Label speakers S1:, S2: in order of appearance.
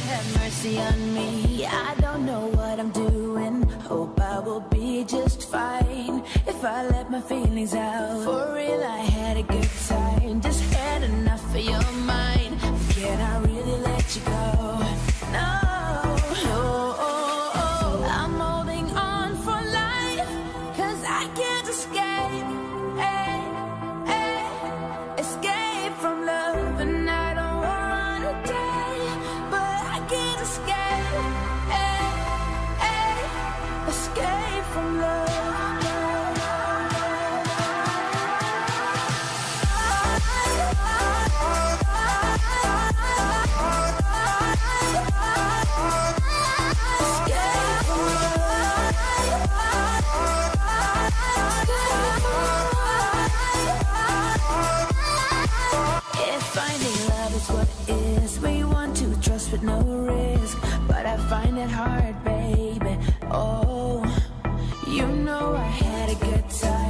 S1: Lord have mercy on me. I don't know what I'm doing. Hope I will be just fine if I let my feelings out. For real, I had a good time, just had enough of your mind. Can I really let you go? No, I'm holding on for life, 'cause I can't escape, escape from love. And I don't wanna die, but I can't escape, escape from love. If finding love is what it is, we want to trust with no risk, but I find it hard, baby. Oh, you know I had a good time.